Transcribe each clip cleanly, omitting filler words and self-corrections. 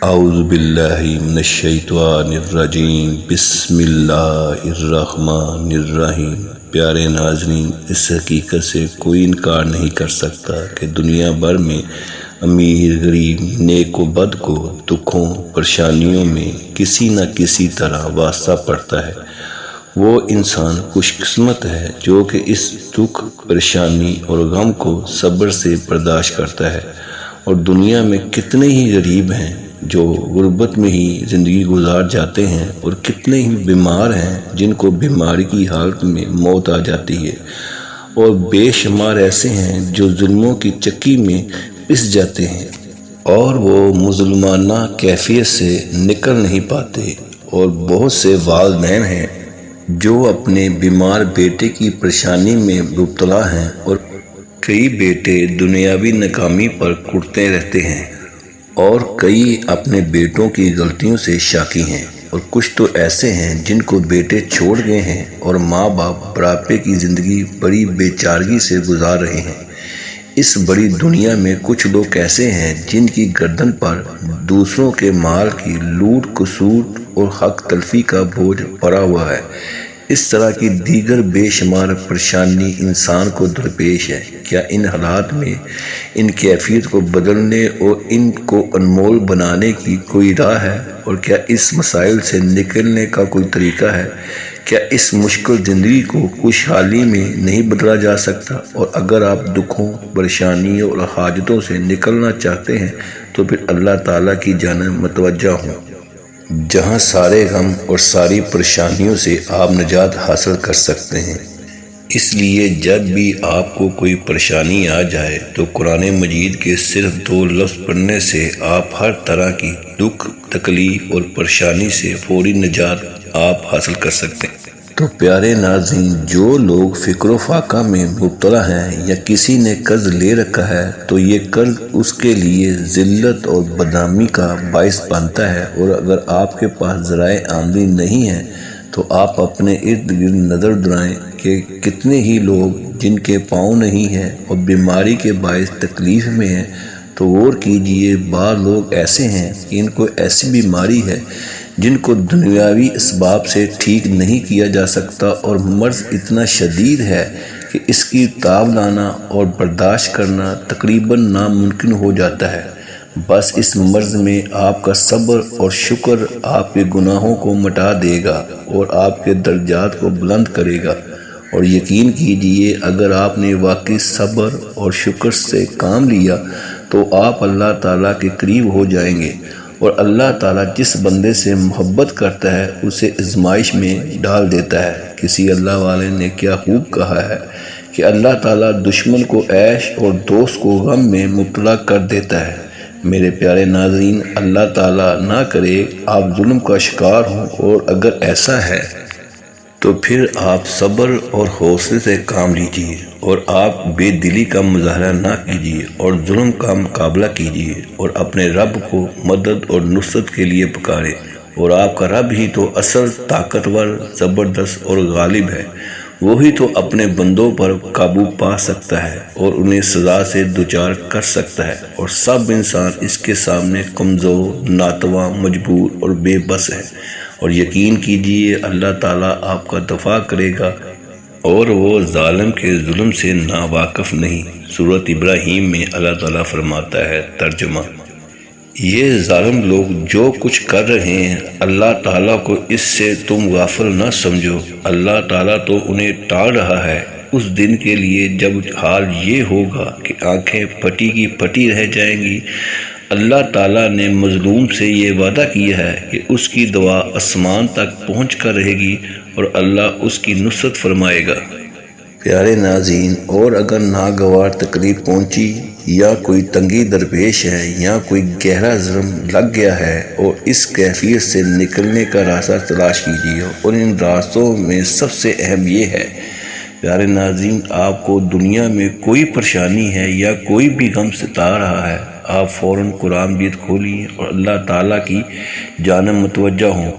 اعوذ باللہ من الشیطان الرجیم بسم اللہ الرحمن الرحیم۔ پیارے ناظرین، اس حقیقت سے کوئی انکار نہیں کر سکتا کہ دنیا بھر میں امیر غریب نیک و بد کو دکھوں پریشانیوں میں کسی نہ کسی طرح واسطہ پڑتا ہے۔ وہ انسان خوش قسمت ہے جو کہ اس دکھ پریشانی اور غم کو صبر سے برداشت کرتا ہے، اور دنیا میں کتنے ہی غریب ہیں جو غربت میں ہی زندگی گزار جاتے ہیں، اور کتنے ہی بیمار ہیں جن کو بیماری کی حالت میں موت آ جاتی ہے، اور بے شمار ایسے ہیں جو ظلموں کی چکی میں پس جاتے ہیں اور وہ مظلومانہ کیفیت سے نکل نہیں پاتے، اور بہت سے والدین ہیں جو اپنے بیمار بیٹے کی پریشانی میں مبتلا ہیں، اور کئی بیٹے دنیاوی ناکامی پر کڑتے رہتے ہیں، اور کئی اپنے بیٹوں کی غلطیوں سے شاکی ہیں، اور کچھ تو ایسے ہیں جن کو بیٹے چھوڑ گئے ہیں اور ماں باپ بڑھاپے کی زندگی بڑی بے چارگی سے گزار رہے ہیں۔ اس بڑی دنیا میں کچھ لوگ ایسے ہیں جن کی گردن پر دوسروں کے مال کی لوٹ کسوٹ اور حق تلفی کا بوجھ پڑا ہوا ہے۔ اس طرح کی دیگر بے شمار پریشانی انسان کو درپیش ہے۔ کیا ان حالات میں ان کیفیت کو بدلنے اور ان کو انمول بنانے کی کوئی راہ ہے؟ اور کیا اس مسائل سے نکلنے کا کوئی طریقہ ہے؟ کیا اس مشکل زندگی کو خوشحالی میں نہیں بدلا جا سکتا؟ اور اگر آپ دکھوں پریشانیوں اور حاجتوں سے نکلنا چاہتے ہیں تو پھر اللہ تعالیٰ کی جانب متوجہ ہوں، جہاں سارے غم اور ساری پریشانیوں سے آپ نجات حاصل کر سکتے ہیں۔ اس لیے جب بھی آپ کو کوئی پریشانی آ جائے تو قرآن مجید کے صرف 2 لفظ پڑھنے سے آپ ہر طرح کی دکھ تکلیف اور پریشانی سے فوری نجات آپ حاصل کر سکتے ہیں۔ تو پیارے ناظرین، جو لوگ فکر و فاقہ میں مبتلا ہیں یا کسی نے قرض لے رکھا ہے تو یہ قرض اس کے لیے ذلت اور بدنامی کا باعث بنتا ہے، اور اگر آپ کے پاس ذرائع آمدنی نہیں ہے تو آپ اپنے ارد گرد نظر دوڑائیں کہ کتنے ہی لوگ جن کے پاؤں نہیں ہیں اور بیماری کے باعث تکلیف میں ہیں۔ تو غور کیجئے، بعض لوگ ایسے ہیں کہ ان کو ایسی بیماری ہے جن کو دنیاوی اسباب سے ٹھیک نہیں کیا جا سکتا، اور مرض اتنا شدید ہے کہ اس کی تاب لانا اور برداشت کرنا تقریباً ناممکن ہو جاتا ہے۔ بس اس مرض میں آپ کا صبر اور شکر آپ کے گناہوں کو مٹا دے گا اور آپ کے درجات کو بلند کرے گا، اور یقین کیجئے اگر آپ نے واقعی صبر اور شکر سے کام لیا تو آپ اللہ تعالیٰ کے قریب ہو جائیں گے، اور اللہ تعالیٰ جس بندے سے محبت کرتا ہے اسے آزمائش میں ڈال دیتا ہے۔ کسی اللہ والے نے کیا خوب کہا ہے کہ اللہ تعالیٰ دشمن کو عیش اور دوست کو غم میں مبتلا کر دیتا ہے۔ میرے پیارے ناظرین، اللہ تعالیٰ نہ کرے آپ ظلم کا شکار ہوں، اور اگر ایسا ہے تو پھر آپ صبر اور حوصلے سے کام لیجئے، اور آپ بے دلی کا مظاہرہ نہ کیجیے، اور ظلم کا مقابلہ کیجیے، اور اپنے رب کو مدد اور نصرت کے لیے پکارے، اور آپ کا رب ہی تو اصل طاقتور، زبردست اور غالب ہے۔ وہی تو اپنے بندوں پر قابو پا سکتا ہے اور انہیں سزا سے دوچار کر سکتا ہے، اور سب انسان اس کے سامنے کمزور، ناتواں، مجبور اور بے بس ہے، اور یقین کیجئے اللہ تعالیٰ آپ کا دفاع کرے گا، اور وہ ظالم کے ظلم سے ناواقف نہیں۔ سورۃ ابراہیم میں اللہ تعالیٰ فرماتا ہے، ترجمہ: یہ ظالم لوگ جو کچھ کر رہے ہیں اللہ تعالیٰ کو اس سے تم غافل نہ سمجھو، اللہ تعالیٰ تو انہیں ٹال رہا ہے اس دن کے لیے جب حال یہ ہوگا کہ آنکھیں پھٹی کی پھٹی رہ جائیں گی۔ اللہ تعالیٰ نے مظلوم سے یہ وعدہ کیا ہے کہ اس کی دعا آسمان تک پہنچ کر رہے گی اور اللہ اس کی نصرت فرمائے گا۔ پیارے ناظرین، اور اگر ناگوار تکلیف پہنچی یا کوئی تنگی درپیش ہے یا کوئی گہرا ظلم لگ گیا ہے، اور اس کیفیت سے نکلنے کا راستہ تلاش کیجیے، اور ان راستوں میں سب سے اہم یہ ہے، پیارے ناظرین، آپ کو دنیا میں کوئی پریشانی ہے یا کوئی بھی غم ستا رہا ہے، آپ فوراً قرآن مجید کھولیے اور اللہ تعالیٰ کی جانب متوجہ ہوں،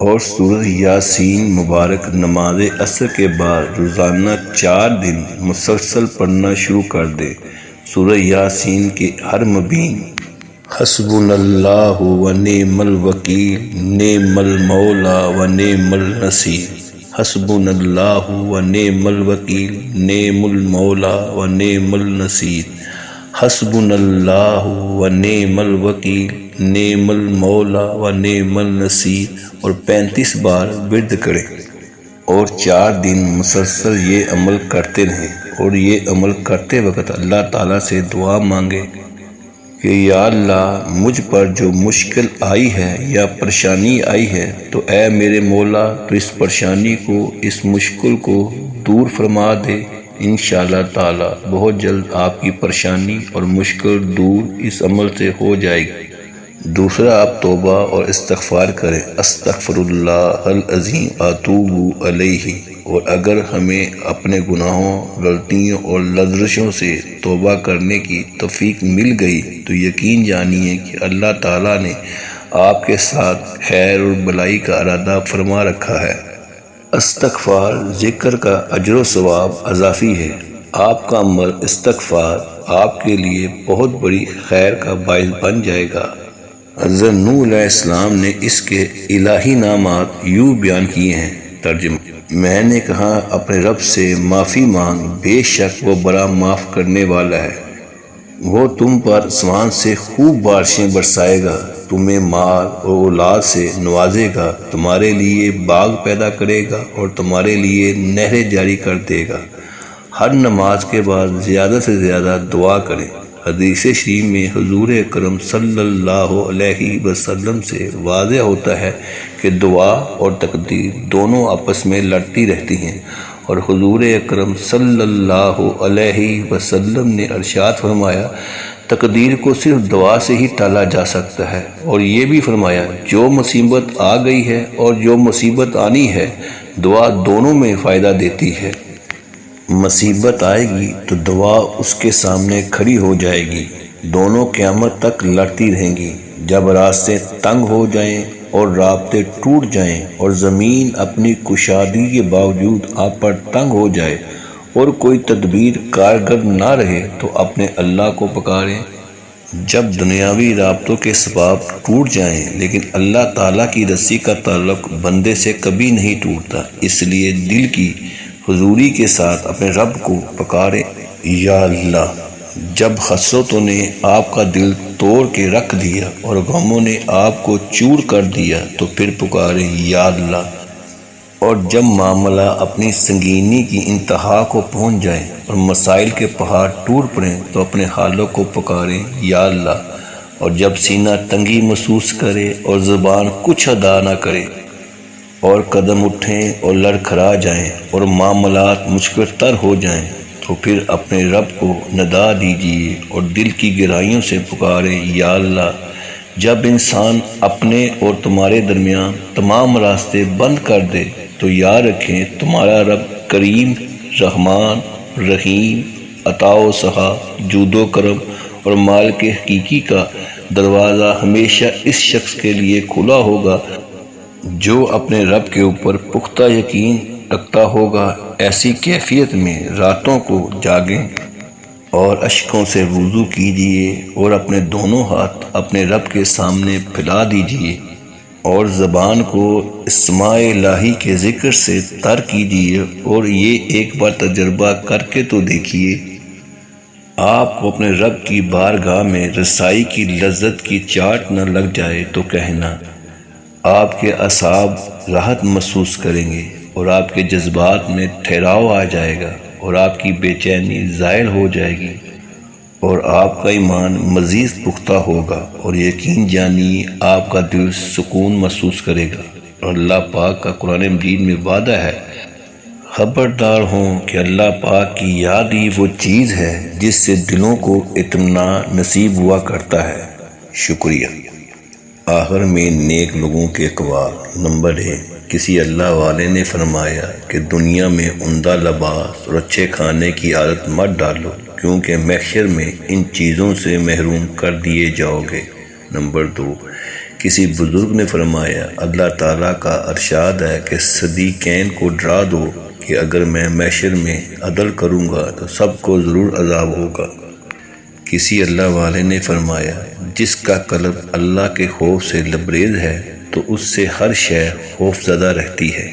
اور سورہ یاسین مبارک نماز عصر کے بعد روزانہ 4 دن مسلسل پڑھنا شروع کر دیں۔ سورہ یاسین کے ہر مبین حسبنا اللہ و نعم الوکیل نعم المولا و نعم النصیر حسبنا اللہ و نعم الوکیل نعم المولا و نعم النصیر حسبنا اللہ و نعم الوکیل نعم المولا و نعم النصیر اور 35 بار ورد کریں اور 4 دن مسلسل یہ عمل کرتے رہیں اور یہ عمل کرتے وقت اللہ تعالیٰ سے دعا مانگے کہ یا اللہ مجھ پر جو مشکل آئی ہے یا پریشانی آئی ہے تو اے میرے مولا تو اس پریشانی کو اس مشکل کو دور فرما دے۔ انشاءاللہ تعالی بہت جلد آپ کی پریشانی اور مشکل دور اس عمل سے ہو جائے گی۔ دوسرا آپ توبہ اور استغفار کریں، استغفر اللہ العظیم اتوب علیہ، اور اگر ہمیں اپنے گناہوں، غلطیوں اور لرزشوں سے توبہ کرنے کی توفیق مل گئی تو یقین جانیے کہ اللہ تعالیٰ نے آپ کے ساتھ خیر اور بلائی کا ارادہ فرما رکھا ہے۔ استغفار ذکر کا اجر و ثواب اضافی ہے۔ آپ کا عمل استغفار آپ کے لیے بہت بڑی خیر کا باعث بن جائے گا۔ حضرت نوح علیہ السلام نے اس کے الہی نامات یوں بیان کیے ہیں۔ ترجمہ: میں نے کہا اپنے رب سے معافی مانگ، بے شک وہ بڑا معاف کرنے والا ہے۔ وہ تم پر آسمان سے خوب بارشیں برسائے گا، تمہیں مال اور اولاد سے نوازے گا، تمہارے لیے باغ پیدا کرے گا اور تمہارے لیے نہریں جاری کر دے گا۔ ہر نماز کے بعد زیادہ سے زیادہ دعا کریں۔ حدیث شریف میں حضور اکرم صلی اللہ علیہ وسلم سے واضح ہوتا ہے کہ دعا اور تقدیر دونوں آپس میں لڑتی رہتی ہیں، اور حضور اکرم صلی اللہ علیہ وسلم نے ارشاد فرمایا تقدیر کو صرف دعا سے ہی ٹالا جا سکتا ہے، اور یہ بھی فرمایا جو مصیبت آ گئی ہے اور جو مصیبت آنی ہے دعا دونوں میں فائدہ دیتی ہے۔ مصیبت آئے گی تو دعا اس کے سامنے کھڑی ہو جائے گی، دونوں قیامت تک لڑتی رہیں گی۔ جب راستے تنگ ہو جائیں اور رابطے ٹوٹ جائیں اور زمین اپنی کشادگی کے باوجود آپ پر تنگ ہو جائے اور کوئی تدبیر کارگر نہ رہے تو اپنے اللہ کو پکاریں۔ جب دنیاوی رابطوں کے اسباب ٹوٹ جائیں لیکن اللہ تعالیٰ کی رسی کا تعلق بندے سے کبھی نہیں ٹوٹتا، اس لیے دل کی حضوری کے ساتھ اپنے رب کو پکاریں، یا اللہ۔ جب حسرتوں نے آپ کا دل توڑ کے رکھ دیا اور غموں نے آپ کو چور کر دیا تو پھر پکاریں، یا اللہ۔ اور جب معاملہ اپنی سنگینی کی انتہا کو پہنچ جائے اور مسائل کے پہاڑ ٹوٹ پڑیں تو اپنے حالوں کو پکاریں، یا اللہ۔ اور جب سینہ تنگی محسوس کرے اور زبان کچھ ادا نہ کرے اور قدم اٹھیں اور لڑکھڑا جائیں اور معاملات مشکل تر ہو جائیں تو پھر اپنے رب کو ندا دیجیے اور دل کی گہرائیوں سے پکاریں، یا اللہ۔ جب انسان اپنے اور تمہارے درمیان تمام راستے بند کر دے تو یاد رکھیں تمہارا رب کریم، رحمان، رحیم، عطا و سخا، جود و کرم اور مال کے حقیقی کا دروازہ ہمیشہ اس شخص کے لیے کھلا ہوگا جو اپنے رب کے اوپر پختہ یقین رکھتا ہوگا۔ ایسی کیفیت میں راتوں کو جاگیں اور اشکوں سے وضو کیجیے اور اپنے دونوں ہاتھ اپنے رب کے سامنے پھیلا دیجیے اور زبان کو اسماء الہی کے ذکر سے تر کیجیے، اور یہ ایک بار تجربہ کر کے تو دیکھیے۔ آپ کو اپنے رب کی بارگاہ میں رسائی کی لذت کی چاٹ نہ لگ جائے تو کہنا، آپ کے اعصاب راحت محسوس کریں گے اور آپ کے جذبات میں ٹھہراؤ آ جائے گا اور آپ کی بے چینی زائل ہو جائے گی اور آپ کا ایمان مزید پختہ ہوگا، اور یقین جانیے آپ کا دل سکون محسوس کرے گا۔ اور اللہ پاک کا قرآن مجید میں وعدہ ہے، خبردار ہوں کہ اللہ پاک کی یاد ہی وہ چیز ہے جس سے دلوں کو اطمینان نصیب ہوا کرتا ہے۔ شکریہ۔ آخر میں نیک لوگوں کے اقوال۔ نمبر 1، کسی اللہ والے نے فرمایا کہ دنیا میں عمدہ لباس اور اچھے کھانے کی عادت مت ڈالو کیونکہ محشر میں ان چیزوں سے محروم کر دیے جاؤ گے۔ نمبر 2، کسی بزرگ نے فرمایا اللہ تعالیٰ کا ارشاد ہے کہ صدیقین کو ڈرا دو کہ اگر میں محشر میں عدل کروں گا تو سب کو ضرور عذاب ہوگا۔ کسی اللہ والے نے فرمایا جس کا قلب اللہ کے خوف سے لبریز ہے تو اس سے ہر شے خوف زدہ رہتی ہے۔